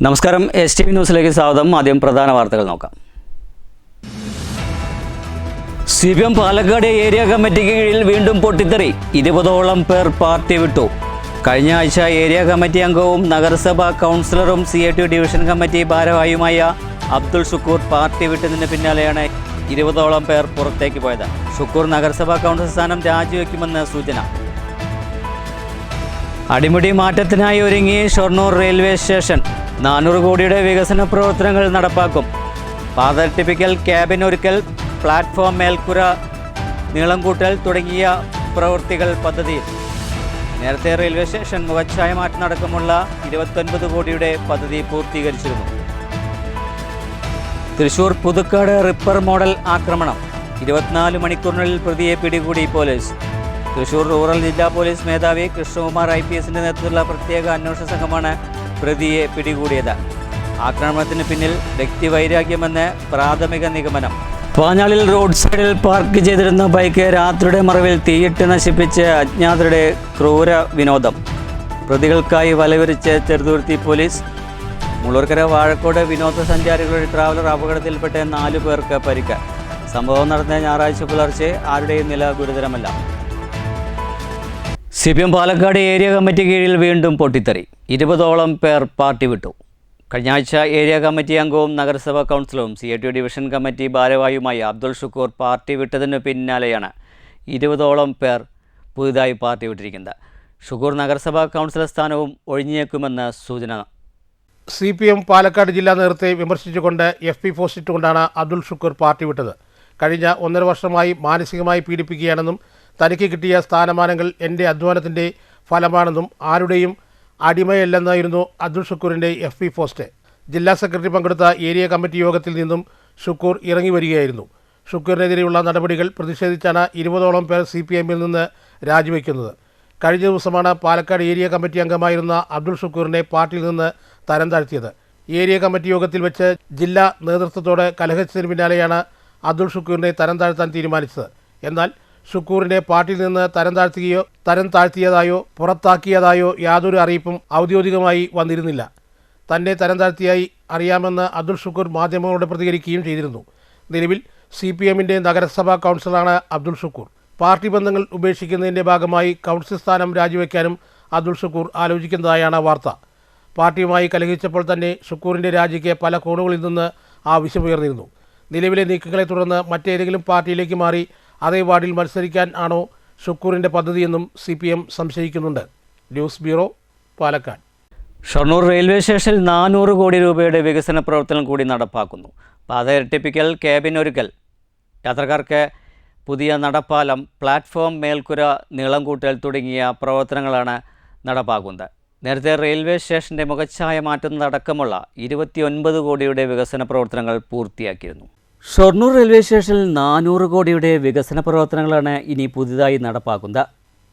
നമസ്കാരം, STV ന്യൂസിലേക്ക് സ്വാഗതം. ആദ്യം പ്രധാന വാർത്തകൾ നോക്കാം. CPM പാലക്കാട് ഏരിയ കമ്മിറ്റിക്ക് കീഴിൽ വീണ്ടും പൊട്ടിത്തെറി. 20ഓളം പേർ പാർട്ടി വിട്ടു. കഴിഞ്ഞ ആഴ്ച ഏരിയ കമ്മിറ്റി അംഗവും നഗരസഭാ കൗൺസിലറും CIT ഡിവിഷൻ കമ്മിറ്റി ഭാരവാഹിയുമായ അബ്ദുൾ ഷുക്കൂർ പാർട്ടി വിട്ടതിന് പിന്നാലെയാണ് 20ഓളം പേർ പുറത്തേക്ക് പോയത്. ഷുക്കൂർ നഗരസഭാ കൗൺസിൽ സ്ഥാനം രാജിവെക്കുമെന്ന് സൂചന. അടിമുടി മാറ്റത്തിനായി ഒരുങ്ങി ഷൊർണൂർ റെയിൽവേ സ്റ്റേഷൻ. 400 കോടിയുടെ വികസന പ്രവർത്തനങ്ങൾ നടപ്പാക്കും. പാത ഇരട്ടിപ്പിക്കൽ, ക്യാബിൻ ഒരുക്കൽ, പ്ലാറ്റ്ഫോം മേൽക്കുര നീളം കൂട്ടൽ തുടങ്ങിയ പ്രവൃത്തികൾ പദ്ധതിയിൽ. നേരത്തെ റെയിൽവേ സ്റ്റേഷൻ മുഖച്ഛായ മാറ്റമടക്കമുള്ള 29 കോടിയുടെ പദ്ധതി പൂർത്തീകരിച്ചിരുന്നു. തൃശൂർ പുതുക്കാട് റിപ്പർ മോഡൽ ആക്രമണം. 24 മണിക്കൂറിനുള്ളിൽ പ്രതിയെ പിടികൂടി പോലീസ്. തൃശൂർ റൂറൽ ജില്ലാ പോലീസ് മേധാവി കൃഷ്ണകുമാർ IPSന്റെ നേതൃത്വത്തിലുള്ള പ്രത്യേക അന്വേഷണ സംഘമാണ് പ്രതിയെ പിടികൂടിയത്. ആക്രമണത്തിന് പിന്നിൽ വ്യക്തിവൈരാഗ്യമെന്ന് പ്രാഥമിക നിഗമനം. പാഞ്ഞാളിൽ റോഡ് സൈഡിൽ പാർക്ക് ചെയ്തിരുന്ന ബൈക്ക് രാത്രിയുടെ മറവിൽ തീയിട്ട് നശിപ്പിച്ച് അജ്ഞാതരുടെ ക്രൂര വിനോദം. പ്രതികൾക്കായി വലവിരിച്ച് ചെറുതുരുത്തി പോലീസ്. മുള്ളൂർക്കര വാഴക്കോട് വിനോദസഞ്ചാരികളുടെ ട്രാവലർ അപകടത്തിൽപ്പെട്ട് 4 പേർക്ക് പരിക്ക്. സംഭവം നടന്ന ഞായറാഴ്ച പുലർച്ചെ. ആരുടെയും നില ഗുരുതരമല്ല. CPM പാലക്കാട് ഏരിയ കമ്മിറ്റി കീഴിൽ വീണ്ടും പൊട്ടിത്തെറി. 20ഓളം പേർ പാർട്ടി വിട്ടു. കഴിഞ്ഞ ആഴ്ച ഏരിയ കമ്മിറ്റി അംഗവും നഗരസഭാ കൗൺസിലറും CIT ഡിവിഷൻ കമ്മിറ്റി ഭാരവാഹിയുമായി അബ്ദുൾ ഷുക്കൂർ പാർട്ടി വിട്ടതിന് പിന്നാലെയാണ് 20ഓളം പേർ പുതുതായി പാർട്ടി വിട്ടിരിക്കുന്നത്. ഷുക്കൂർ നഗരസഭാ കൗൺസിലർ സ്ഥാനവും ഒഴിഞ്ഞേക്കുമെന്ന് സൂചന. CPM പാലക്കാട് ജില്ലാ നേതൃത്വത്തെ വിമർശിച്ചുകൊണ്ട് FP പോസ്റ്റ് ഇട്ടുകൊണ്ടാണ് അബ്ദുൾ ഷുക്കൂർ പാർട്ടി വിട്ടത്. കഴിഞ്ഞ 1.5 വർഷമായി മാനസികമായി പീഡിപ്പിക്കുകയാണെന്നും തനിക്ക് കിട്ടിയ സ്ഥാനമാനങ്ങൾ എൻ്റെ അധ്വാനത്തിൻ്റെ ഫലമാണെന്നും ആരുടെയും അടിമയല്ലെന്നായിരുന്നു അബ്ദുൾ ഷുക്കൂറിൻ്റെ FP പോസ്റ്റ്. ജില്ലാ സെക്രട്ടറി പങ്കെടുത്ത ഏരിയ കമ്മിറ്റി യോഗത്തിൽ നിന്നും ഷുക്കൂർ ഇറങ്ങി വരികയായിരുന്നു. ഷുക്കൂറിനെതിരെയുള്ള നടപടികൾ പ്രതിഷേധിച്ചാണ് 20ഓളം പേർ CPMൽ നിന്ന് രാജിവെക്കുന്നത്. കഴിഞ്ഞ ദിവസമാണ് പാലക്കാട് ഏരിയ കമ്മിറ്റി അംഗമായിരുന്ന അബ്ദുൾ ഷുക്കൂറിനെ പാർട്ടിയിൽ നിന്ന് തരം താഴ്ത്തിയത്. ഏരിയ കമ്മിറ്റി യോഗത്തിൽ വെച്ച് ജില്ലാ നേതൃത്വത്തോട് കലഹിച്ചതിന് പിന്നാലെയാണ് അബ്ദുൾ ഷുക്കൂറിനെ തരം താഴ്ത്താൻ തീരുമാനിച്ചത്. എന്നാൽ ഷുക്കൂറിനെ പാർട്ടിയിൽ നിന്ന് തരം താഴ്ത്തിയതായോ പുറത്താക്കിയതായോ യാതൊരു അറിയിപ്പും ഔദ്യോഗികമായി വന്നിരുന്നില്ല. തന്നെ തരം താഴ്ത്തിയായി അറിയാമെന്ന് അബ്ദുൾ ഷുക്കൂർ മാധ്യമങ്ങളോട് പ്രതികരിക്കുകയും ചെയ്തിരുന്നു. നിലവിൽ CPMൻ്റെ നഗരസഭാ കൗൺസിലറാണ് അബ്ദുൾ ഷുക്കൂർ. പാർട്ടി ബന്ധങ്ങൾ ഉപേക്ഷിക്കുന്നതിൻ്റെ ഭാഗമായി കൗൺസിൽ സ്ഥാനം രാജിവെക്കാനും അബ്ദുൾ ഷുക്കൂർ ആലോചിക്കുന്നതായാണ് വാർത്ത. പാർട്ടിയുമായി കലഹിച്ചപ്പോൾ തന്നെ ഷുക്കൂറിൻ്റെ രാജിക്ക് പല കോണുകളിൽ നിന്ന് ആവശ്യമുയർന്നിരുന്നു. നിലവിലെ നീക്കങ്ങളെ തുടർന്ന് മറ്റേതെങ്കിലും പാർട്ടിയിലേക്ക് മാറി അതേ വാർഡിൽ മത്സരിക്കാൻ ആണോ ഷുക്കൂറിൻ്റെ പദ്ധതിയെന്നും CPM സംശയിക്കുന്നുണ്ട്. News bureau, Palakkad. Shoranur railway സ്റ്റേഷനിൽ 400 കോടി രൂപയുടെ വികസന പ്രവർത്തനം കൂടി നടപ്പാക്കുന്നു. പാത ഇരട്ടിപ്പിക്കൽ, ക്യാബിൻ ഒരുക്കൽ, യാത്രക്കാർക്ക് പുതിയ നടപ്പാലം, പ്ലാറ്റ്ഫോം മേൽക്കുര നീളം കൂട്ടൽ തുടങ്ങിയ പ്രവർത്തനങ്ങളാണ് നടപ്പാക്കുന്നത്. നേരത്തെ റെയിൽവേ സ്റ്റേഷൻ്റെ മുഖച്ഛായ മാറ്റുന്നതടക്കമുള്ള 29 കോടിയുടെ വികസന പ്രവർത്തനങ്ങൾ പൂർത്തിയാക്കിയിരുന്നു. ഷൊർണൂർ റെയിൽവേ സ്റ്റേഷനിൽ 400 കോടിയുടെ വികസന പ്രവർത്തനങ്ങളാണ് ഇനി പുതുതായി നടപ്പാക്കുന്നത്.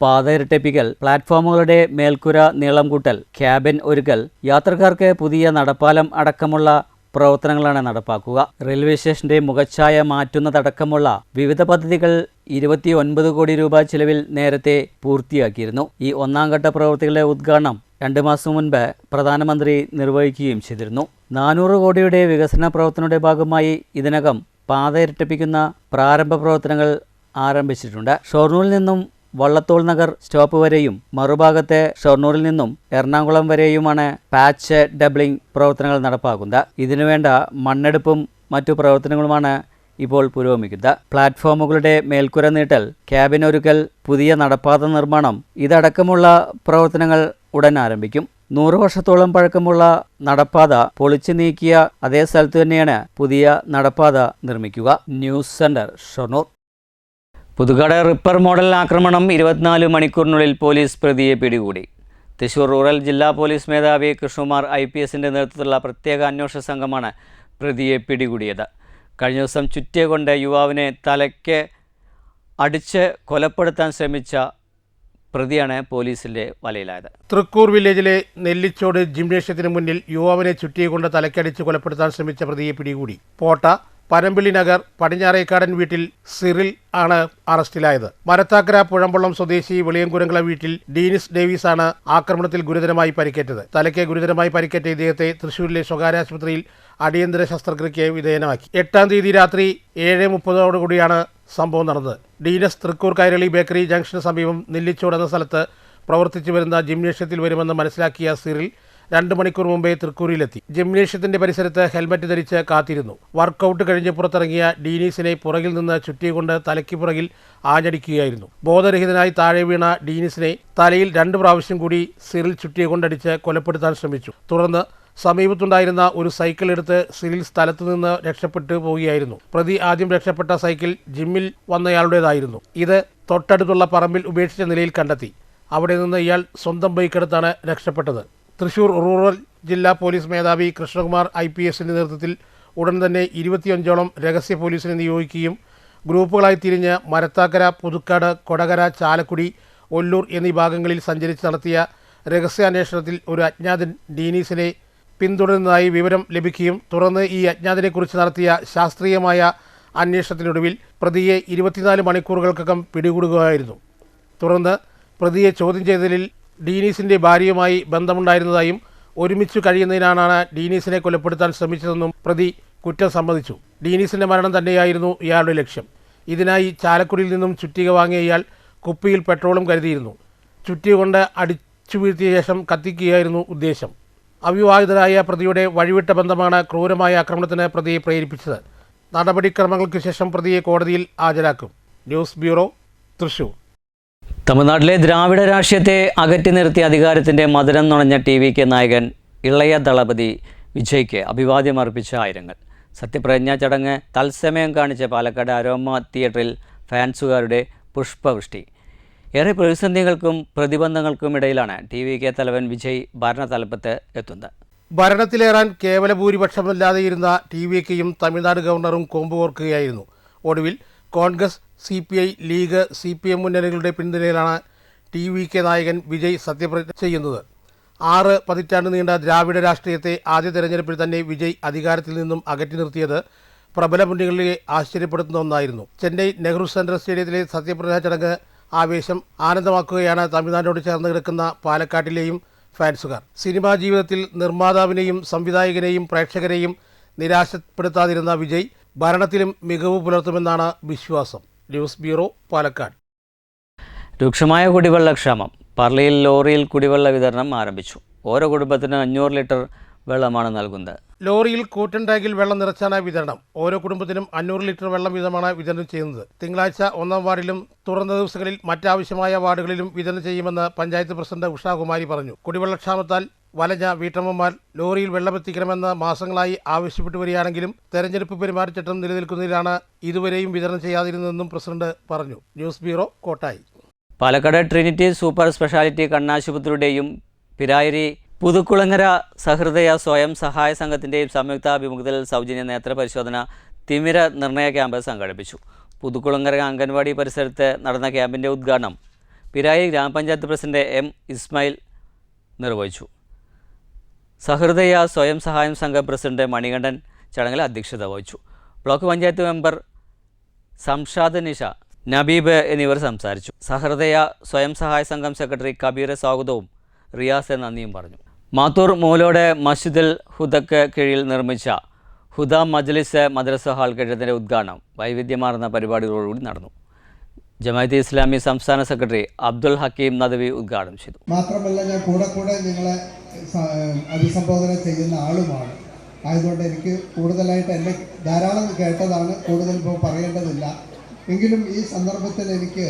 പാത ഇരട്ടിപ്പിക്കൽ, പ്ലാറ്റ്ഫോമുകളുടെ മേൽക്കുര നീളം കൂട്ടൽ, ക്യാബിൻ ഒരുക്കൽ, യാത്രക്കാർക്ക് പുതിയ നടപ്പാലം അടക്കമുള്ള പ്രവർത്തനങ്ങളാണ് നടപ്പാക്കുക. റെയിൽവേ സ്റ്റേഷന്റെ മുഖച്ഛായ മാറ്റുന്നതടക്കമുള്ള വിവിധ പദ്ധതികൾ 29 കോടി രൂപ ചിലവിൽ നേരത്തെ പൂർത്തിയാക്കിയിരുന്നു. ഈ 1ാം ഘട്ട പ്രവൃത്തികളുടെ ഉദ്ഘാടനം 2 മാസം മുൻപ് പ്രധാനമന്ത്രി നിർവഹിക്കുകയും ചെയ്തിരുന്നു. 400 കോടിയുടെ വികസന പ്രവർത്തനങ്ങളുടെ ഭാഗമായി ഇതിനകം പാത ഇരട്ടിപ്പിക്കുന്ന പ്രാരംഭ പ്രവർത്തനങ്ങൾ ആരംഭിച്ചിട്ടുണ്ട്. ഷൊർണൂരിൽ നിന്നും വള്ളത്തോൾ നഗർ സ്റ്റോപ്പ് വരെയും മറുഭാഗത്തെ ഷൊർണൂരിൽ നിന്നും എറണാകുളം വരെയുമാണ് പാച്ച് ഡബ്ലിംഗ് പ്രവർത്തനങ്ങൾ നടപ്പാക്കുന്നത്. ഇതിനുവേണ്ട മണ്ണെടുപ്പും മറ്റു പ്രവർത്തനങ്ങളുമാണ് ഇപ്പോൾ പുരോഗമിക്കുന്നത്. പ്ലാറ്റ്ഫോമുകളുടെ മേൽക്കുര നീട്ടൽ, ക്യാബിൻ ഒരുക്കൽ, പുതിയ നടപ്പാത നിർമ്മാണം ഇതടക്കമുള്ള പ്രവർത്തനങ്ങൾ ഉടൻ ആരംഭിക്കും. 100 വർഷത്തോളം പഴക്കമുള്ള നടപ്പാത പൊളിച്ചു നീക്കിയ അതേ സ്ഥലത്ത് തന്നെയാണ് പുതിയ നടപ്പാത നിർമ്മിക്കുക. News centre, Shoranur. Puthukkad ripper model ആക്രമണം. 24 മണിക്കൂറിനുള്ളിൽ പോലീസ് പ്രതിയെ പിടികൂടി. തൃശൂർ റൂറൽ ജില്ലാ പോലീസ് മേധാവി കൃഷ്ണകുമാർ IPSന്റെ നേതൃത്വത്തിലുള്ള പ്രത്യേക അന്വേഷണ സംഘമാണ് പ്രതിയെ പിടികൂടിയത്. കഴിഞ്ഞ ദിവസം ചുറ്റിയ കൊണ്ട് യുവാവിനെ തലയ്ക്ക് അടിച്ച് കൊലപ്പെടുത്താൻ ശ്രമിച്ച പ്രതിയാണ് പോലീസിന്റെ വലയിലായത്. തൃക്കൂർ വില്ലേജിലെ നെല്ലിച്ചോട് ജിംനേഷ്യത്തിന് മുന്നിൽ യുവാവിനെ ചുറ്റിയെ കൊണ്ട് തലക്കടിച്ച് കൊലപ്പെടുത്താൻ ശ്രമിച്ച പ്രതിയെ പിടികൂടി. പോട്ട, പനമ്പിള്ളി നഗർ പടിഞ്ഞാറേക്കാടൻ വീട്ടിൽ സിറിൽ ആണ് അറസ്റ്റിലായത്. മരത്താക്കര പുഴമ്പള്ളം സ്വദേശി വെളിയംകുരങ്കള വീട്ടിൽ ഡീനിസ് ഡേവിസ് ആണ് ആക്രമണത്തിൽ ഗുരുതരമായി പരിക്കേറ്റത്. തലയ്ക്ക് ഗുരുതരമായി പരിക്കേറ്റ ഇദ്ദേഹത്തെ തൃശൂരിലെ സ്വകാര്യ ആശുപത്രിയിൽ അടിയന്തര ശസ്ത്രക്രിയയ്ക്ക് വിധേയനാക്കി. 8-ാം തീയതി രാത്രി 7:30 സംഭവം നടന്നത്. ഡീനസ് തൃക്കൂർ കൈരളി ബേക്കറി ജംഗ്ഷന് സമീപം നെല്ലിച്ചോട് എന്ന സ്ഥലത്ത് പ്രവർത്തിച്ചു വരുന്ന ജിംനേഷ്യത്തിൽ വരുമെന്ന് മനസ്സിലാക്കിയ സിറിൽ 2 മണിക്കൂർ മുമ്പേ തൃക്കൂരിലെത്തി. ജിംനേഷ്യത്തിന്റെ പരിസരത്ത് ഹെൽമറ്റ് ധരിച്ച് കാത്തിരുന്നു. വർക്കൗട്ട് കഴിഞ്ഞ് പുറത്തിറങ്ങിയ ഡീനീസിനെ പുറകിൽ നിന്ന് ചുറ്റിക്കൊണ്ട് തലയ്ക്ക് പുറകിൽ ആഞ്ഞടിക്കുകയായിരുന്നു. ബോധരഹിതനായി താഴെ വീണ ഡീനീസിനെ തലയിൽ 2 പ്രാവശ്യം കൂടി സിറിൽ ചുറ്റിക്കൊണ്ടടിച്ച് കൊലപ്പെടുത്താൻ ശ്രമിച്ചു. തുടർന്ന് സമീപത്തുണ്ടായിരുന്ന ഒരു സൈക്കിൾ എടുത്ത് സിറിൽ സ്ഥലത്തു നിന്ന് രക്ഷപ്പെട്ടു പോവുകയായിരുന്നു. പ്രതി ആദ്യം രക്ഷപ്പെട്ട സൈക്കിൾ ജിമ്മിൽ വന്നയാളുടേതായിരുന്നു. ഇത് തൊട്ടടുത്തുള്ള പറമ്പിൽ ഉപേക്ഷിച്ച നിലയിൽ കണ്ടെത്തി. അവിടെ നിന്ന് ഇയാൾ സ്വന്തം ബൈക്കെടുത്താണ് രക്ഷപ്പെട്ടത്. തൃശൂർ റൂറൽ ജില്ലാ പോലീസ് മേധാവി കൃഷ്ണകുമാർ IPSന്റെ നേതൃത്വത്തിൽ ഉടൻ തന്നെ 25ഓളം രഹസ്യ പോലീസിനെ നിയോഗിക്കുകയും ഗ്രൂപ്പുകളായി തിരിഞ്ഞ് മരത്താക്കര, പുതുക്കാട്, കൊടകര, ചാലക്കുടി, ഒല്ലൂർ എന്നീ ഭാഗങ്ങളിൽ സഞ്ചരിച്ച് നടത്തിയ രഹസ്യാന്വേഷണത്തിൽ ഒരു അജ്ഞാതൻ ഡീനീസിനെ പിന്തുടരുന്നതായി വിവരം ലഭിക്കുകയും തുടർന്ന് ഈ അജ്ഞാതനെക്കുറിച്ച് നടത്തിയ ശാസ്ത്രീയമായ അന്വേഷണത്തിനൊടുവിൽ പ്രതിയെ 24 മണിക്കൂറുകൾക്കകം പിടികൂടുകയായിരുന്നു. തുടർന്ന് പ്രതിയെ ചോദ്യം ചെയ്തതിൽ ഡീനീസിൻ്റെ ഭാര്യയുമായി ബന്ധമുണ്ടായിരുന്നതായും ഒരുമിച്ച് കഴിയുന്നതിനാണ് ഡീനീസിനെ കൊലപ്പെടുത്താൻ ശ്രമിച്ചതെന്നും പ്രതി കുറ്റം സമ്മതിച്ചു. ഡീനീസിൻ്റെ മരണം തന്നെയായിരുന്നു ഇയാളുടെ ലക്ഷ്യം. ഇതിനായി ചാലക്കുടിയിൽ നിന്നും ചുറ്റിക വാങ്ങിയ ഇയാൾ കുപ്പിയിൽ പെട്രോളും കരുതിയിരുന്നു. ചുറ്റിക കൊണ്ട് അടിച്ചു വീഴ്ത്തിയ ശേഷം കത്തിക്കുകയായിരുന്നു ഉദ്ദേശം. അവിവാഹിതരായ പ്രതിയുടെ വഴിവിട്ട ബന്ധമാണ് ക്രൂരമായ ആക്രമണത്തിന് പ്രതിയെ പ്രേരിപ്പിച്ചത്. നടപടിക്രമങ്ങൾക്ക് ശേഷം പ്രതിയെ കോടതിയിൽ ഹാജരാക്കും. News bureau, Thrissur. തമിഴ്നാട്ടിലെ ദ്രാവിഡ രാഷ്ട്രീയത്തെ അകറ്റി നിർത്തിയ അധികാരത്തിൻ്റെ മധുരം നുണഞ്ഞ TVK നായകൻ ഇളയ ദളപതി വിജയ്ക്ക് അഭിവാദ്യം അർപ്പിച്ച ആയിരങ്ങൾ. സത്യപ്രതിജ്ഞാ ചടങ്ങ് തത്സമയം കാണിച്ച പാലക്കാട് അരോമ തിയേറ്ററിൽ ഫാൻസുകാരുടെ പുഷ്പവൃഷ്ടി. ഏറെ പ്രതിസന്ധികൾക്കും പ്രതിബന്ധങ്ങൾക്കും ഇടയിലാണ് TVK തലവൻ വിജയ് ഭരണതലപ്പത്ത് എത്തുന്നത്. ഭരണത്തിലേറാൻ കേവല ഭൂരിപക്ഷമില്ലാതെയിരുന്ന TVKയും തമിഴ്നാട് ഗവർണറും കൊമ്പുകോർക്കുകയായിരുന്നു. ഒടുവിൽ കോൺഗ്രസ്, CPI, ലീഗ്, CPM മുന്നണികളുടെ പിന്തുണയിലാണ് TVK നായകൻ വിജയ് സത്യപ്രതിജ്ഞ ചെയ്യുന്നത്. 6 പതിറ്റാണ്ട് നീണ്ട ദ്രാവിഡ രാഷ്ട്രീയത്തെ ആദ്യ തെരഞ്ഞെടുപ്പിൽ തന്നെ വിജയ് അധികാരത്തിൽ നിന്നും അകറ്റി നിർത്തിയത് പ്രബല മുന്നണികളെ ആശ്ചര്യപ്പെടുത്തുന്ന ഒന്നായിരുന്നു. ചെന്നൈ നെഹ്റു സെൻട്രൽ സ്റ്റേഡിയത്തിലെ സത്യപ്രതിജ്ഞാ ചടങ്ങ് ആവേശം ആനന്ദമാക്കുകയാണ് തമിഴ്നാടോട് ചേർന്ന് കിടക്കുന്ന പാലക്കാട്ടിലെയും ഫാൻസുകാർ. സിനിമാ ജീവിതത്തിൽ നിർമ്മാതാവിനെയും സംവിധായകനെയും പ്രേക്ഷകരെയും നിരാശപ്പെടുത്താതിരുന്ന വിജയ് ഭരണത്തിലും മികവ് പുലർത്തുമെന്നാണ് വിശ്വാസം. News bureau, Palakkad. രൂക്ഷമായ കുടിവെള്ളക്ഷാമം. പർളിയിൽ ലോറിയിൽ കുടിവെള്ള വിതരണം ആരംഭിച്ചു. ഓരോ കുടുംബത്തിന് 500 ലിറ്റർ വെള്ളമാണ് നൽകുന്നത്. ലോറിയിൽ കൂറ്റൻ ടാങ്കിൽ വെള്ളം നിറച്ചാണ് വിതരണം. ഓരോ കുടുംബത്തിനും 500 ലിറ്റർ വെള്ളം വീതമാണ് വിതരണം ചെയ്യുന്നത്. തിങ്കളാഴ്ച 1-ാം വാർഡിലും തുറന്ന ദിവസങ്ങളിൽ മറ്റാവശ്യമായ വാർഡുകളിലും വിതരണം ചെയ്യുമെന്ന് പഞ്ചായത്ത് പ്രസിഡന്റ് ഉഷാകുമാരി പറഞ്ഞു. കുടിവെള്ളക്ഷാമത്താൽ വലഞ്ഞ വീട്ടമ്മമാർ ലോറിയിൽ വെള്ളമെത്തിക്കണമെന്ന് മാസങ്ങളായി ആവശ്യപ്പെട്ടു വരികയാണെങ്കിലും തെരഞ്ഞെടുപ്പ് പെരുമാറ്റച്ചട്ടം നിലനിൽക്കുന്നതിലാണ് ഇതുവരെയും വിതരണം ചെയ്യാതിരുന്നതെന്നും പ്രസിഡന്റ് പറഞ്ഞു. News bureau, Kottayi. Palakkad Trinity super speciality കണ്ണാശുപത്രിയുടെയും പിരായിരി പുതുക്കുളങ്ങര സഹൃദയ സ്വയം സഹായ സംഘത്തിൻ്റെയും സംയുക്താഭിമുഖ്യത്തിൽ സൗജന്യ നേത്ര പരിശോധന തിമിര നിർണയ ക്യാമ്പ് സംഘടിപ്പിച്ചു. പുതുക്കുളങ്ങര അംഗൻവാടി പരിസരത്ത് നടന്ന ക്യാമ്പിൻ്റെ ഉദ്ഘാടനം പിരായിരി ഗ്രാമപഞ്ചായത്ത് പ്രസിഡന്റ് M. ഇസ്മായിൽ നിർവഹിച്ചു. സഹൃദയ സ്വയം സഹായം സംഘം പ്രസിഡന്റ് മണികണ്ഠൻ ചടങ്ങിൽ അധ്യക്ഷത വഹിച്ചു. Block panchayat member Shamshad Nisha, Namib എന്നിവർ സംസാരിച്ചു. സഹൃദയ സ്വയം സഹായ സംഘം സെക്രട്ടറി കബീർ സ്വാഗതവും റിയാസ് നന്ദിയും പറഞ്ഞു. മാത്തൂർ മൂലോട് മസ്ജിദുൽ ഹുദക്ക് കീഴിൽ നിർമ്മിച്ച ഹുദ മജ്ലിസ് മദ്രസ ഹാൾ കെട്ടിടത്തിൻ്റെ ഉദ്ഘാടനം വൈവിധ്യമാർന്ന പരിപാടികളോടുകൂടി നടന്നു. ജമാഅത്തെ ഇസ്ലാമി സംസ്ഥാന സെക്രട്ടറി അബ്ദുൽ ഹക്കീം നദവി ഉദ്ഘാടനം ചെയ്തു. മാത്രമല്ല, ഞാൻ കൂടെ നിങ്ങളെ അഭിസംബോധന ചെയ്യുന്ന ആളുമാണ്. ആയതുകൊണ്ട് എനിക്ക് കൂടുതലായിട്ട് എന്നെ ധാരാളം കേട്ടതാണ്, കൂടുതൽ ഇപ്പോൾ പറയേണ്ടതില്ല. എങ്കിലും ഈ സന്ദർഭത്തിൽ എനിക്ക്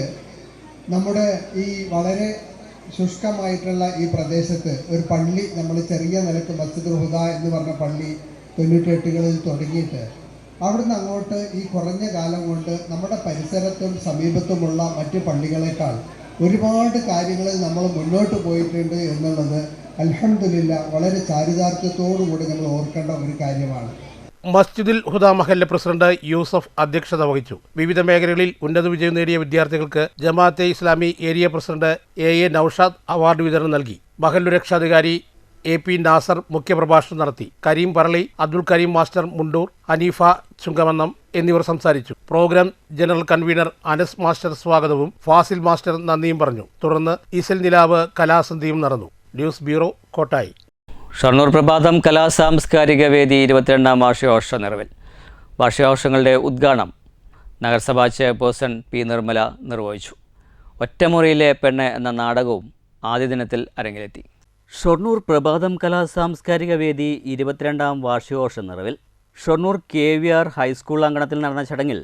നമ്മുടെ ഈ വളരെ ശുഷ്കമായിട്ടുള്ള ഈ പ്രദേശത്ത് ഒരു പള്ളി നമ്മൾ ചെറിയ നിലക്ക് മസ്ജിദുൽ ഹുദ എന്ന് പറഞ്ഞ പള്ളി 98കളിൽ തുടങ്ങിയിട്ട് അവിടുന്ന് അങ്ങോട്ട് ഈ കുറഞ്ഞ കാലം കൊണ്ട് നമ്മുടെ പരിസരത്തും സമീപത്തുമുള്ള മറ്റ് പള്ളികളെക്കാൾ ഒരുപാട് കാര്യങ്ങളിൽ നമ്മൾ മുന്നോട്ട് പോയിട്ടുണ്ട് എന്നുള്ളത് അൽഹംദുലില്ലാ വളരെ ചാരിതാർത്ഥ്യത്തോടുകൂടി നമ്മൾ ഓർക്കേണ്ട ഒരു കാര്യമാണ്. മസ്ജിദുൽ ഹുദ മഹല്ല് പ്രസിഡന്റ് യൂസഫ് അധ്യക്ഷത വഹിച്ചു. വിവിധ മേഖലകളിൽ ഉന്നത വിജയം നേടിയ വിദ്യാർത്ഥികൾക്ക് Jamaat-e Islami area president A. Naushad award വിതരണം നൽകി. മഹല്ലു രക്ഷാധികാരി AP നാസർ മുഖ്യപ്രഭാഷണം നടത്തി. കരീം പറളി, അബ്ദുൽ കരീം മാസ്റ്റർ മുണ്ടൂർ, ഹനീഫ ചുങ്കമന്നം എന്നിവർ സംസാരിച്ചു. Programme general convener Anas master സ്വാഗതവും ഫാസിൽ മാസ്റ്റർ നന്ദിയും പറഞ്ഞു. തുടർന്ന് ഇസൽ നിലാവ് കലാസന്ധ്യയും നടന്നു. News bureau, Kottayi. ഷൊർണൂർ പ്രഭാതം കലാസാംസ്കാരിക വേദി 22ാം വാർഷികാഘോഷ നിറവിൽ. വാർഷികാഘോഷങ്ങളുടെ ഉദ്ഘാടനം നഗരസഭാ ചെയർപേഴ്സൺ P. നിർമ്മല നിർവഹിച്ചു. ഒറ്റമുറിയിലെ പെണ്ണ് എന്ന നാടകവും ആദ്യ ദിനത്തിൽ അരങ്ങിലെത്തി. ഷൊർണൂർ പ്രഭാതം കലാസാംസ്കാരിക വേദി 22ാം വാർഷികാഘോഷ നിറവിൽ ഷൊർണൂർ KVR ഹൈസ്കൂൾ അങ്കണത്തിൽ നടന്ന ചടങ്ങിൽ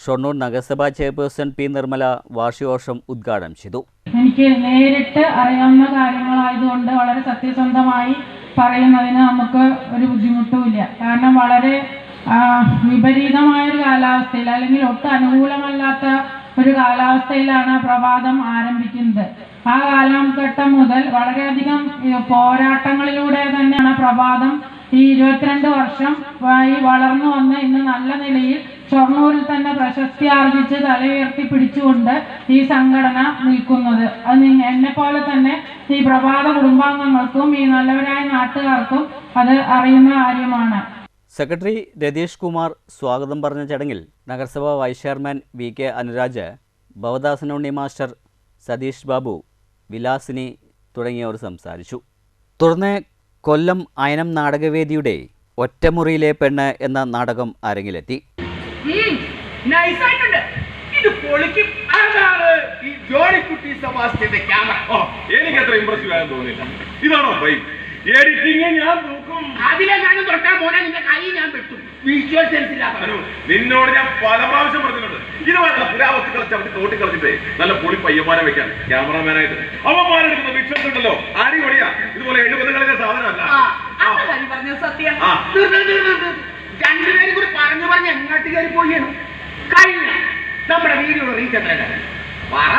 ഷൊർണൂർ നഗരസഭാ ചെയർപേഴ്സൺ P. നിർമ്മല വാർഷികാഘോഷം ഉദ്ഘാടനം ചെയ്തു. എനിക്ക് നേരിട്ട് അറിയാവുന്ന കാര്യങ്ങളായതുകൊണ്ട് വളരെ സത്യസന്ധമായി പറയുന്നതിന് നമുക്ക് ഒരു ബുദ്ധിമുട്ടുമില്ല. കാരണം വളരെ വിപരീതമായൊരു കാലാവസ്ഥയിൽ അല്ലെങ്കിൽ ഒട്ടും അനുകൂലമല്ലാത്ത ഒരു കാലാവസ്ഥയിലാണ് പ്രഭാതം ആരംഭിക്കുന്നത്. ആ കാലഘട്ടം മുതൽ വളരെയധികം പോരാട്ടങ്ങളിലൂടെ തന്നെയാണ് പ്രഭാതം ഈ 22 വർഷം വളർന്നു വന്ന് ഇന്ന് നല്ല നിലയിൽ ഷൊർണൂരിൽ തന്നെ പ്രശസ്തി ആർജിച്ച് തലയുയർത്തി പിടിച്ചുകൊണ്ട് ഈ സംഘടന നിൽക്കുന്നത്. അത് എന്നെ പോലെ തന്നെ ഈ പ്രഭാത കുടുംബാംഗങ്ങൾക്കും ഈ നല്ലവരായ നാട്ടുകാർക്കും അത് അറിയുന്ന കാര്യമാണ്. സെക്രട്ടറി രതീഷ് കുമാർ സ്വാഗതം പറഞ്ഞ ചടങ്ങിൽ നഗരസഭാ vice chairman VK Anuraj, Bhavadasan Unni master, Satheesh Babu, Vilasini തുടങ്ങിയവർ സംസാരിച്ചു. തുടർന്ന് കൊല്ലം അയനം നാടകവേദിയുടെ ഒറ്റമുറിയിലെ പെണ്ണ് എന്ന നാടകം അരങ്ങിലെത്തി. എനിക്കത്ര ഇംപ്രസീവ് ആയെന്ന് തോന്നില്ല. ഇതാണോ എഡിറ്റിംഗ് ഞാൻ നോക്കും. അതിലെങ്ങാനും തൊട്ടാ മോനെ നിന്റെ കൈ ഞാൻ വെട്ടും. വിഷ്വൽ സെൻസിലാക്കണം. നിന്നോട് ഞാൻ പല പ്രാവശ്യം പറഞ്ഞിട്ടുണ്ട്. ഇതുമായിട്ടുള്ള പുരാവസ്തുക്കളെ ചവിട്ടി തോട്ടി കളിച്ചിട്ടേ നല്ല പൊളി പയ്യന്മാരെ വെക്കാൻ ക്യാമറമാനായിട്ട്. അവന്മാരെടുക്കുന്ന വിഷ്വൽസ് ഉണ്ടല്ലോ, അടിപൊളിയാ. ഇതുപോലെ 70കളിലെ സാധനമല്ല. രണ്ടുപേരും കൂടി പറഞ്ഞു പറഞ്ഞ് എങ്ങോട്ട് കയറി പോയാണ് കഴിഞ്ഞ നമ്മുടെ വീഡിയോ റീച്ച് എത്ര പറ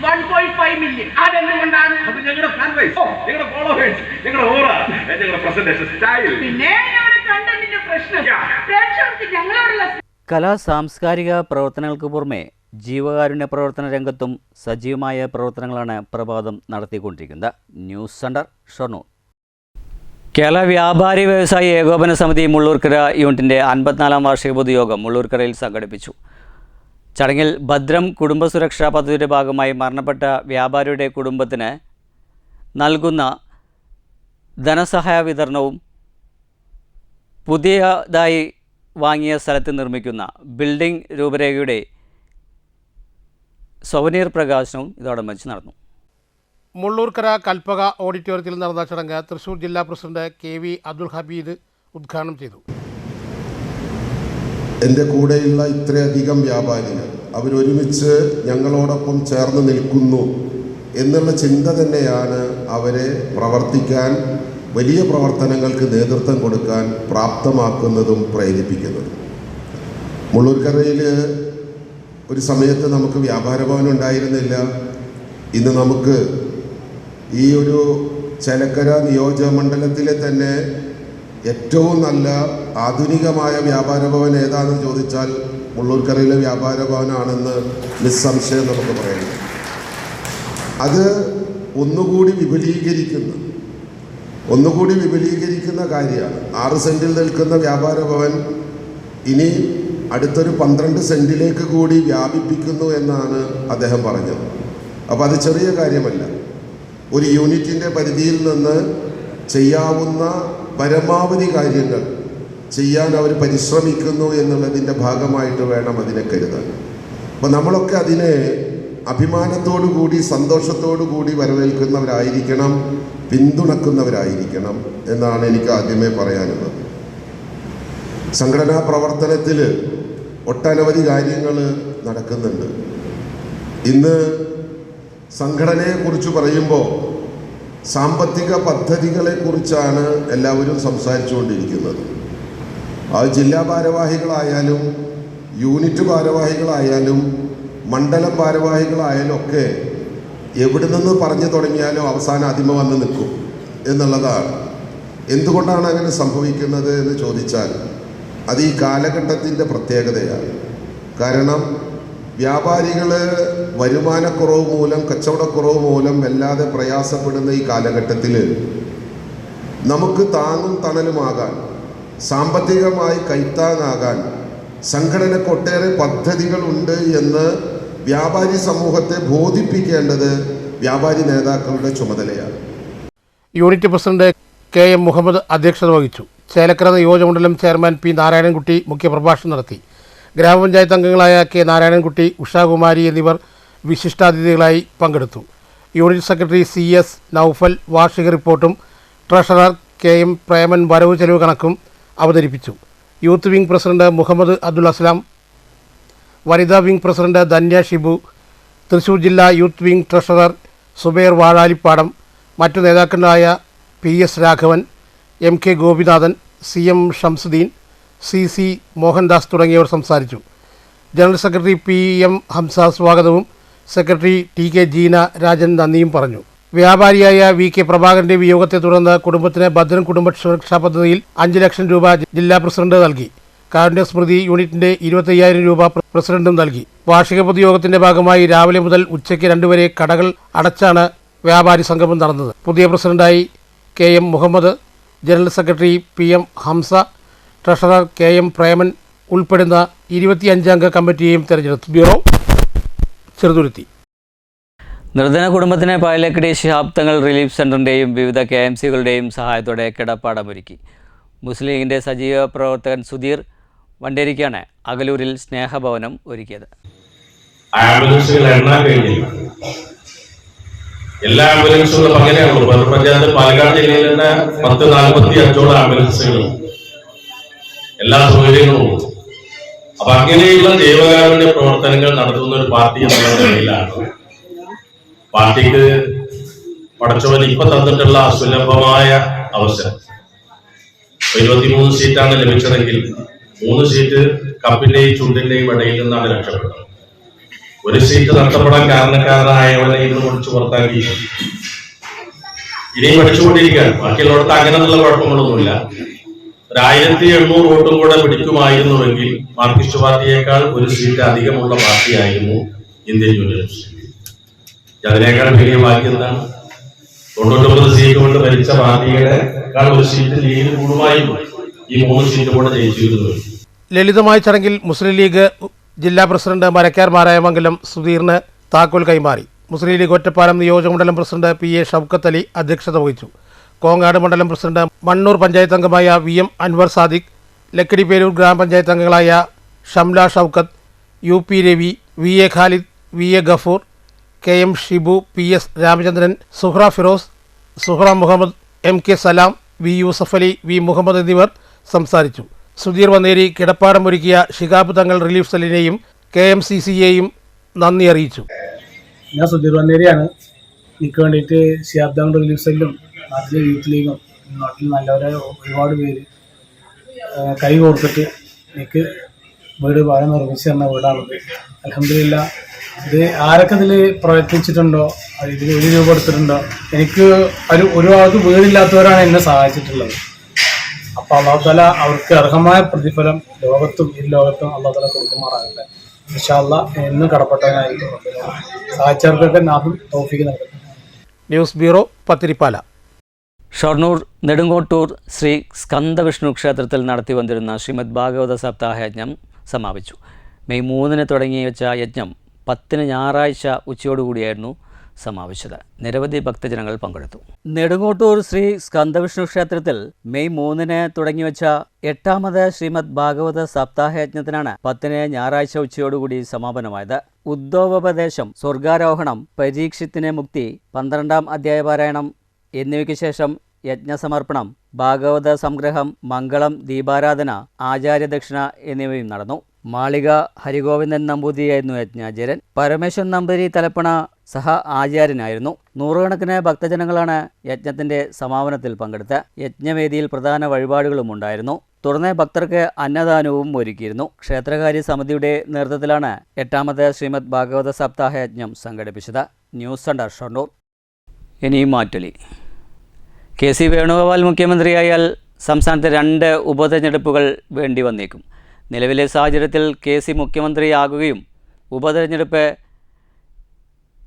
1.5 മില്യൺ. അതെന്തുകൊണ്ടാണ്? അത് ഞങ്ങളുടെ ഫാൻ ബേസ്, ഞങ്ങളുടെ ഫോളോവേഴ്സ്, ഞങ്ങളുടെ ഓറ, ഞങ്ങളുടെ പ്രസന്റേഷൻ സ്റ്റൈൽ. പിന്നെ ഞങ്ങളുടെ കണ്ടന്റിന്റെ പ്രശ്നം പ്രേക്ഷകർക്ക് ഞങ്ങളോടുള്ള കലാ സാംസ്കാരിക പ്രവർത്തനങ്ങൾക്ക് പുറമെ ജീവകാരുണ്യ പ്രവർത്തന രംഗത്തും സജീവമായ പ്രവർത്തനങ്ങളാണ് പ്രഭാതം നടത്തിക്കൊണ്ടിരിക്കുന്നത്. News centre, Shoranur. കേരള വ്യാപാരി വ്യവസായി ഏകോപന സമിതി മുള്ളൂർക്കര യൂണിറ്റിൻ്റെ 54ാം വാർഷിക പൊതുയോഗം മുള്ളൂർക്കരയിൽ സംഘടിപ്പിച്ചു. ചടങ്ങിൽ ഭദ്രം കുടുംബസുരക്ഷാ പദ്ധതിയുടെ ഭാഗമായി മരണപ്പെട്ട വ്യാപാരിയുടെ കുടുംബത്തിന് നൽകുന്ന ധനസഹായ വിതരണവും പുതിയതായി വാങ്ങിയ സ്ഥലത്ത് നിർമ്മിക്കുന്ന ബിൽഡിംഗ് രൂപരേഖയുടെ സൊവനീർ പ്രകാശനവും ഇതോടനുബന്ധിച്ച് നടന്നു. മുള്ളൂർക്കര കൽപ്പക ഓഡിറ്റോറിയത്തിൽ നടന്ന ചടങ്ങ് തൃശൂർ ജില്ലാ പ്രസിഡന്റ് KV അബ്ദുൽ ഹമീദ് ഉദ്ഘാടനം ചെയ്തു. എൻ്റെ കൂടെയുള്ള ഇത്രയധികം വ്യാപാരികൾ അവരൊരുമിച്ച് ഞങ്ങളോടൊപ്പം ചേർന്ന് നിൽക്കുന്നു എന്നുള്ള ചിന്ത തന്നെയാണ് അവരെ പ്രവർത്തിക്കാൻ, വലിയ പ്രവർത്തനങ്ങൾക്ക് നേതൃത്വം കൊടുക്കാൻ പ്രാപ്തമാക്കുന്നതും പ്രേരിപ്പിക്കുന്നതും. മുള്ളൂർക്കരയിൽ ഒരു സമയത്ത് നമുക്ക് വ്യാപാര ഭവൻ ഉണ്ടായിരുന്നില്ല. ഇന്ന് നമുക്ക് ഈ ഒരു ചേലക്കര നിയോജകമണ്ഡലത്തിലെ തന്നെ ഏറ്റവും നല്ല ആധുനികമായ വ്യാപാര ഭവൻ ഏതാണെന്ന് ചോദിച്ചാൽ മുള്ളൂർക്കരയിലെ വ്യാപാര ഭവനാണെന്ന് നിസ്സംശയം നമുക്ക് പറയാം. അത് ഒന്നുകൂടി വിപുലീകരിക്കുന്ന കാര്യമാണ്. 6 സെൻറ്റിൽ നിൽക്കുന്ന വ്യാപാര ഭവൻ ഇനി അടുത്തൊരു 12 സെൻറ്റിലേക്ക് കൂടി വ്യാപിപ്പിക്കുന്നു എന്നാണ് അദ്ദേഹം പറഞ്ഞത്. അപ്പോൾ അത് ചെറിയ കാര്യമല്ല. ഒരു യൂണിറ്റിൻ്റെ പരിധിയിൽ നിന്ന് ചെയ്യാവുന്ന പരമാവധി കാര്യങ്ങൾ ചെയ്യാൻ അവർ പരിശ്രമിക്കുന്നു എന്നുള്ളതിൻ്റെ ഭാഗമായിട്ട് വേണം അതിനെ കരുതാൻ. അപ്പോൾ നമ്മളൊക്കെ അതിനെ അഭിമാനത്തോടു കൂടി സന്തോഷത്തോടു കൂടി വരവേൽക്കുന്നവരായിരിക്കണം, പിന്തുണക്കുന്നവരായിരിക്കണം എന്നാണ് എനിക്ക് ആദ്യമേ പറയാനുള്ളത്. സംഘടനാ പ്രവർത്തനത്തിൽ ഒട്ടനവധി കാര്യങ്ങൾ നടക്കുന്നുണ്ട്. ഇന്ന് സംഘടനയെക്കുറിച്ച് പറയുമ്പോൾ സാമ്പത്തിക പദ്ധതികളെക്കുറിച്ചാണ് എല്ലാവരും സംസാരിച്ചുകൊണ്ടിരിക്കുന്നത്. അത് ജില്ലാ ഭാരവാഹികളായാലും യൂണിറ്റ് ഭാരവാഹികളായാലും മണ്ഡലം ഭാരവാഹികളായാലും ഒക്കെ എവിടെ നിന്ന് പറഞ്ഞു തുടങ്ങിയാലും അവസാനം അതിമ വന്ന് നിൽക്കും എന്നുള്ളതാണ്. എന്തുകൊണ്ടാണ് അങ്ങനെ സംഭവിക്കുന്നത് എന്ന് ചോദിച്ചാൽ അത് ഈ കാലഘട്ടത്തിൻ്റെ പ്രത്യേകതയാണ്. കാരണം വ്യാപാരികൾ വരുമാനക്കുറവ് മൂലം, കച്ചവടക്കുറവ് മൂലം വല്ലാതെ പ്രയാസപ്പെടുന്ന ഈ കാലഘട്ടത്തിൽ നമുക്ക് താങ്ങും തണലുമാകാൻ, സാമ്പത്തികമായി കൈത്താങ്ങാകാൻ സംഘടനക്കൊട്ടേറെ പദ്ധതികളുണ്ട് എന്ന് വ്യാപാരി സമൂഹത്തെ ബോധിപ്പിക്കേണ്ടത് വ്യാപാരി നേതാക്കളുടെ ചുമതലയാണ്. യൂണിറ്റ് പ്രസിഡന്റ് KM മുഹമ്മദ് അധ്യക്ഷത വഹിച്ചു. ചേലക്കര നിയോജകമണ്ഡലം ചെയർമാൻ P നാരായണൻകുട്ടി മുഖ്യപ്രഭാഷണം നടത്തി. ഗ്രാമപഞ്ചായത്ത് അംഗങ്ങളായ K നാരായണൻകുട്ടി, ഉഷാകുമാരി എന്നിവർ വിശിഷ്ടാതിഥികളായി പങ്കെടുത്തു. യൂണിറ്റ് സെക്രട്ടറി CS നൌഫൽ വാർഷിക റിപ്പോർട്ടും ട്രഷറർ KM പ്രേമൻ വരവ് ചെലവ് കണക്കും അവതരിപ്പിച്ചു. Youth wing president Muhammad Abdul Aslam, വനിതാ വിംഗ് പ്രസിഡന്റ് ധന്യ ഷിബു, തൃശൂർ ജില്ലാ youth wing treasurer Subair Vazhalippadam, മറ്റു നേതാക്കളായ PS Raghavan, MK Gopinathan, CM Shamsuddin, CC Mohandas തുടങ്ങിയവർ സംസാരിച്ചു. ജനറൽ സെക്രട്ടറി PM ഹംസ സ്വാഗതവും സെക്രട്ടറി TK ജീന രാജൻ നന്ദിയും പറഞ്ഞു. വ്യാപാരിയായ VK പ്രഭാകരന്റെ വിയോഗത്തെ തുടർന്ന് കുടുംബത്തിന് ഭദ്രൻ കുടുംബ സുരക്ഷാ പദ്ധതിയിൽ 5 ലക്ഷം രൂപ ജില്ലാ പ്രസിഡന്റ് നൽകി. കാരുണ്യ സ്മൃതി യൂണിറ്റിന്റെ 25,000 രൂപ പ്രസിഡന്റും നൽകി. വാർഷിക പൊതുയോഗത്തിന്റെ ഭാഗമായി രാവിലെ മുതൽ ഉച്ചയ്ക്ക് 2 വരെ കടകൾ അടച്ചാണ് വ്യാപാരി സംഗമം നടന്നത്. പുതിയ പ്രസിഡന്റായി KM Muhammad, general secretary PM Hamsa, treasurer KM Preman ഉൾപ്പെടുന്ന 25 അംഗ കമ്മിറ്റിയെയും തെരഞ്ഞെടുത്തു. ബ്യൂറോ, ചെറുതുരുത്തി. നിർധന കുടുംബത്തിന് പായലക്കടി ശിഹാബ് തങ്ങൾ റിലീഫ് സെൻ്ററിൻ്റെയും വിവിധ KMCകളുടെയും സഹായത്തോടെ കിടപ്പാടമൊരുക്കി. മുസ്ലിം ലീഗിൻ്റെ സജീവ പ്രവർത്തകൻ സുധീർ വണ്ടേരിക്കാണ് അകലൂരിൽ സ്നേഹഭവനം ഒരുക്കിയത്. ആംബുലൻസുകൾ എണ്ണാൻ കഴിഞ്ഞില്ല. എല്ലാ ആംബുലൻസുകളും അങ്ങനെയാണല്ലോ. പഞ്ചായത്ത് പാലക്കാട് ജില്ലയിൽ തന്നെ 1045 ആംബുലൻസുകൾ, എല്ലാ സൗകര്യങ്ങളും. അപ്പൊ അങ്ങനെയുള്ള ദൈവകാരുണ്യ പ്രവർത്തനങ്ങൾ നടത്തുന്ന ഒരു പാർട്ടി എന്നുള്ള നിലയിലാണ് പാർട്ടിക്ക് പടച്ചവൻ ഇപ്പൊ തന്നിട്ടുള്ള സുലഭമായ അവസരം. 23 സീറ്റാണ് ലഭിച്ചതെങ്കിൽ 3 സീറ്റ് കപ്പിന്റെയും ചുണ്ടിന്റെയും ഇടയിൽ നിന്നാണ് രക്ഷപ്പെട്ടത്. ഒരു സീറ്റ് നഷ്ടപ്പെടാൻ കാരണക്കാരനായവനെ ഇന്ന് മുടിച്ചു പുറത്താക്കി ഇനിയും പഠിച്ചുകൊണ്ടിരിക്കുകയാണ്. ബാക്കിയുള്ളവർക്ക് അങ്ങനെയുള്ള കുഴപ്പങ്ങളൊന്നുമില്ല. 1800 വോട്ടും കൂടെ പിടിക്കുമായിരുന്നുവെങ്കിൽ മാർക്സിസ്റ്റ് പാർട്ടിയേക്കാൾ 1 സീറ്റ് അധികമുള്ള പാർട്ടിയായിരുന്നു ഇന്ത്യൻ യൂണിയൻ മുസ്ലിം ലീഗ്. അതിനേക്കാൾ വലിയ ഭാഗ്യം എന്താണ്? 99 സീറ്റ് കൊണ്ട് ഭരിച്ച പാർട്ടിയുടെ 1 സീറ്റ് ലീഗ് കൂടുമായിരുന്നു. ഈ 3 സീറ്റ് കൂടെ ജയിച്ചിരുന്നു. ലളിതമായ ചടങ്ങിൽ മുസ്ലിം ലീഗ് ജില്ലാ പ്രസിഡന്റ് മരക്കാർ മാരായമംഗലം സുധീറിന് താക്കോൽ കൈമാറി. മുസ്ലിം ലീഗ് ഒറ്റപ്പാലം നിയോജകമണ്ഡലം പ്രസിഡന്റ് PA ഷൗക്കത്ത് അലി അധ്യക്ഷത വഹിച്ചു. കോങ്ങാട് മണ്ഡലം പ്രസിഡന്റ് മണ്ണൂർ പഞ്ചായത്ത് അംഗമായ VM അൻവർ സാദിഖ്, ലക്കിടിപ്പേരൂർ ഗ്രാമപഞ്ചായത്ത് അംഗങ്ങളായ Shamla Shoukath, UP Ravi, VA Khalid, VA Gafoor, KM Shibu, PS Ramachandran, Zuhra Firoz, Zuhra Muhammad, MK സലാം, V യൂസഫ് അലി, V മുഹമ്മദ് എന്നിവർ സംസാരിച്ചു. സുധീർ വന്നേരി കിടപ്പാടം ഒരുക്കിയ ശിഹാബ് തങ്ങൾ റിലീഫ് സെല്ലിനെയും KMCCയെയും നന്ദി അറിയിച്ചു. ഞാൻ സുധീർ വന്നേരിയാണ്. എനിക്ക് വേണ്ടിയിട്ട് ശിഹാബ് തങ്ങൾ റിലീഫ് സെല്ലും നാട്ടിലെ യൂത്ത് ലീഗും നാട്ടിൽ നല്ലവരെ ഒരുപാട് പേര് കൈ കൊടുത്തിട്ട് എനിക്ക് വീട് ഭാഗം നിർമ്മിച്ച് തന്ന വീടാണത്. അൽഹംദുലില്ലാ. ഇത് ആരൊക്കെ ഇതിൽ പ്രവർത്തിച്ചിട്ടുണ്ടോ, ഇതിൽ 1 രൂപ എടുത്തിട്ടുണ്ടോ, എനിക്ക് ഒരുപാട് വീടില്ലാത്തവരാണ് എന്നെ സഹായിച്ചിട്ടുള്ളത്. അപ്പോൾ അല്ലാഹു തആല അവർക്ക് അർഹമായ പ്രതിഫലം ലോകത്തും ഈ ലോകത്തും അല്ലാഹു തആല കൊടുക്കുമാറാകട്ടെ. ഇൻഷാ അല്ലാഹ് എന്നും കടപ്പെട്ടവനായിരിക്കും. സഹായിച്ചവർക്കൊക്കെ നാഥൻ തൗഫീഖ് നൽകട്ടെ. News bureau, Pathirippala. ഷൊർണൂർ നെടുങ്കോട്ടൂർ ശ്രീ സ്കന്ദവിഷ്ണു ക്ഷേത്രത്തിൽ നടത്തി വന്നിരുന്ന ശ്രീമദ് ഭാഗവത സപ്താഹ യജ്ഞം സമാപിച്ചു. മെയ് 3 തുടങ്ങി വെച്ച യജ്ഞം 10 ഞായറാഴ്ച ഉച്ചയോടുകൂടിയായിരുന്നു സമാപിച്ചത്. നിരവധി ഭക്തജനങ്ങൾ പങ്കെടുത്തു. നെടുങ്കോട്ടൂർ ശ്രീ സ്കന്ദവിഷ്ണു ക്ഷേത്രത്തിൽ മെയ് 3 തുടങ്ങിവെച്ച 8ാമത് ശ്രീമദ് ഭാഗവത സപ്താഹയജ്ഞത്തിനാണ് 10 ഞായറാഴ്ച ഉച്ചയോടുകൂടി സമാപനമായത്. ഉദ്ധവോപദേശം, സ്വർഗാരോഹണം, പരീക്ഷിത്തിന് മുക്തി, 12ാം അധ്യായപാരായണം എന്നിവയ്ക്ക് ശേഷം യജ്ഞസമർപ്പണം, ഭാഗവത സംഗ്രഹം, മംഗളം, ദീപാരാധന, ആചാര്യദക്ഷിണ എന്നിവയും നടന്നു. മാളിക ഹരിഗോവിന്ദൻ നമ്പൂതിരിയായിരുന്നു യജ്ഞാചാര്യൻ. പരമേശ്വരൻ നമ്പൂതിരി തലപ്പണ സഹ ആചാര്യനായിരുന്നു. 100 കണക്കിന് ഭക്തജനങ്ങളാണ് യജ്ഞത്തിന്റെ സമാപനത്തിൽ പങ്കെടുത്ത. യജ്ഞവേദിയിൽ പ്രധാന വഴിപാടുകളും ഉണ്ടായിരുന്നു. തുടർന്ന് ഭക്തർക്ക് അന്നദാനവും ഒരുക്കിയിരുന്നു. ക്ഷേത്രകാര്യ സമിതിയുടെ നേതൃത്വത്തിലാണ് 8ാമത് ശ്രീമദ് ഭാഗവത സപ്താഹ യജ്ഞം സംഘടിപ്പിച്ചത്. News centre, Shoranur. ഇനിയും മാറ്റൊലി. KC വേണുഗോപാൽ മുഖ്യമന്ത്രിയായാൽ സംസ്ഥാനത്ത് 2 ഉപതെരഞ്ഞെടുപ്പുകൾ വേണ്ടി വന്നേക്കും. നിലവിലെ സാഹചര്യത്തിൽ KC മുഖ്യമന്ത്രിയാകുകയും ഉപതെരഞ്ഞെടുപ്പ്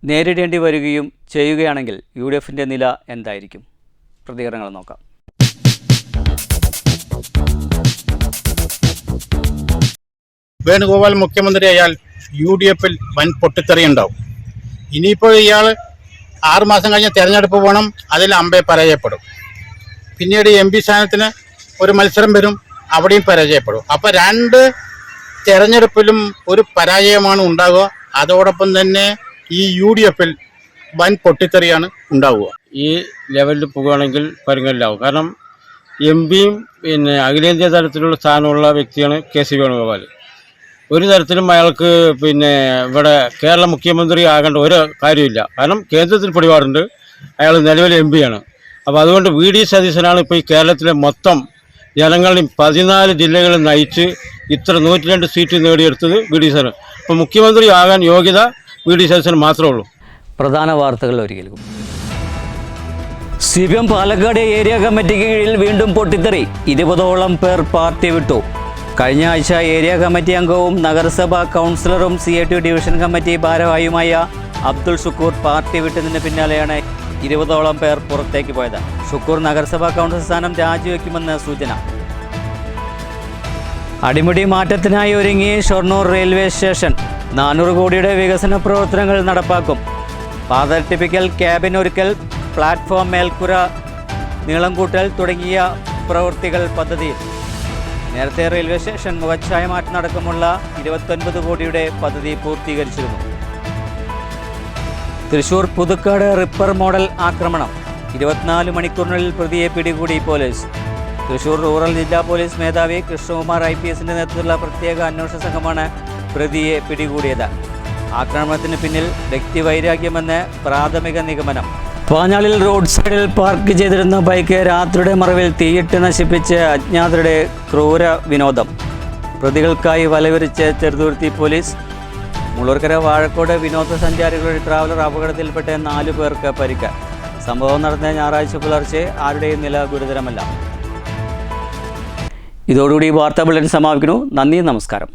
നേരിടേണ്ടി വരികയും ചെയ്യുകയാണെങ്കിൽ UDFിൻ്റെ നില എന്തായിരിക്കും? പ്രതികരണങ്ങൾ നോക്കാം. വേണുഗോപാൽ മുഖ്യമന്ത്രിയായാൽ UDFിൽ വൻ പൊട്ടിത്തെറിയുണ്ടാവും. ഇനിയിപ്പോൾ ഇയാൾ 6 മാസം കഴിഞ്ഞ് തെരഞ്ഞെടുപ്പ് പോകണം, അതിൽ അമ്പെ പരാജയപ്പെടും. പിന്നീട് MP സ്ഥാനത്തിന് ഒരു മത്സരം വരും, അവിടെയും പരാജയപ്പെടും. അപ്പോൾ 2 തെരഞ്ഞെടുപ്പിലും ഒരു പരാജയമാണ് ഉണ്ടാകുക. അതോടൊപ്പം തന്നെ ഈ UDFിൽ വൻ പൊട്ടിത്തെറിയാണ് ഉണ്ടാവുക. ഈ ലെവലിൽ പോകുകയാണെങ്കിൽ പരുങ്ങലിലാവും. കാരണം MPയും പിന്നെ അഖിലേന്ത്യാ തലത്തിലുള്ള സ്ഥാനമുള്ള വ്യക്തിയാണ് KC വേണുഗോപാൽ. ഒരു തരത്തിലും അയാൾക്ക് പിന്നെ ഇവിടെ കേരള മുഖ്യമന്ത്രി ആകേണ്ട ഒരു കാര്യമില്ല. കാരണം കേന്ദ്രത്തിൽ പിടിപാടുണ്ട്, അയാൾ നിലവിലെ MP-യാണ്. അപ്പോൾ അതുകൊണ്ട് VD സതീശനാണ് ഇപ്പോൾ ഈ കേരളത്തിലെ മൊത്തം ജനങ്ങളിൽ 14 ജില്ലകളിൽ നയിച്ച് ഇത്ര 102 സീറ്റ് നേടിയെടുത്തത് VD സതീശൻ. അപ്പോൾ മുഖ്യമന്ത്രി ആകാൻ യോഗ്യത VD സതീശന് മാത്രമേ ഉള്ളൂ. പ്രധാന വാർത്തകൾ ഒരിക്കലും. CPM പാലക്കാട് ഏരിയ കമ്മിറ്റിക്ക് കീഴിൽ വീണ്ടും പൊട്ടിത്തെറി. 20ഓളം പേർ പാർട്ടി വിട്ടു. കഴിഞ്ഞ ആഴ്ച ഏരിയ കമ്മിറ്റി അംഗവും നഗരസഭാ കൗൺസിലറും CIT ഡിവിഷൻ കമ്മിറ്റി ഭാരവാഹിയുമായ അബ്ദുൾ ഷുക്കൂർ പാർട്ടി വിട്ടതിന് പിന്നാലെയാണ് 20ഓളം പേർ പുറത്തേക്ക് പോയത്. ഷുക്കൂർ നഗരസഭാ കൗൺസിൽ സ്ഥാനം രാജിവെക്കുമെന്ന് സൂചന. അടിമുടി മാറ്റത്തിനായി ഒരുങ്ങി ഷൊർണൂർ റെയിൽവേ സ്റ്റേഷൻ. 400 കോടിയുടെ വികസന പ്രവർത്തനങ്ങൾ നടപ്പാക്കും. പാത ഇരട്ടിപ്പിക്കൽ, ക്യാബിൻ ഒരുക്കൽ, പ്ലാറ്റ്ഫോം മേൽക്കുര നീളം കൂട്ടൽ തുടങ്ങിയ പ്രവൃത്തികൾ പദ്ധതിയിൽ. നേരത്തെ റെയിൽവേ സ്റ്റേഷൻ മുഖച്ഛായ മാറ്റം അടക്കമുള്ള 29 കോടിയുടെ പദ്ധതി പൂർത്തീകരിച്ചിരുന്നു. തൃശൂർ പുതുക്കാട് റിപ്പർ മോഡൽ ആക്രമണം. 24 മണിക്കൂറിനുള്ളിൽ പ്രതിയെ പിടികൂടി പോലീസ്. തൃശൂർ റൂറൽ ജില്ലാ പോലീസ് മേധാവി കൃഷ്ണകുമാർ IPSന്റെ നേതൃത്വത്തിലുള്ള പ്രത്യേക അന്വേഷണ സംഘമാണ് പ്രതിയെ പിടികൂടിയത്. ആക്രമണത്തിന് പിന്നിൽ വ്യക്തിവൈരാഗ്യമെന്ന് പ്രാഥമിക നിഗമനം. പാഞ്ഞാളിൽ റോഡ് സൈഡിൽ പാർക്ക് ചെയ്തിരുന്ന ബൈക്ക് രാത്രിയുടെ മറവിൽ തീയിട്ട് നശിപ്പിച്ച് അജ്ഞാതരുടെ ക്രൂര വിനോദം. പ്രതികൾക്കായി വലവിരിച്ച് ചെറുതുരുത്തി പോലീസ്. മുള്ളൂർക്കര വാഴക്കോട് വിനോദസഞ്ചാരികളുടെ ട്രാവലർ അപകടത്തിൽപ്പെട്ട് 4 പേർക്ക് പരിക്ക്. സംഭവം നടന്ന ഞായറാഴ്ച പുലർച്ചെ. ആരുടെയും നില ഗുരുതരമല്ല. ഇതോടുകൂടി വാർത്താ ബുള്ളറ്റിൻ സമാപിക്കുന്നു. നന്ദി, നമസ്കാരം.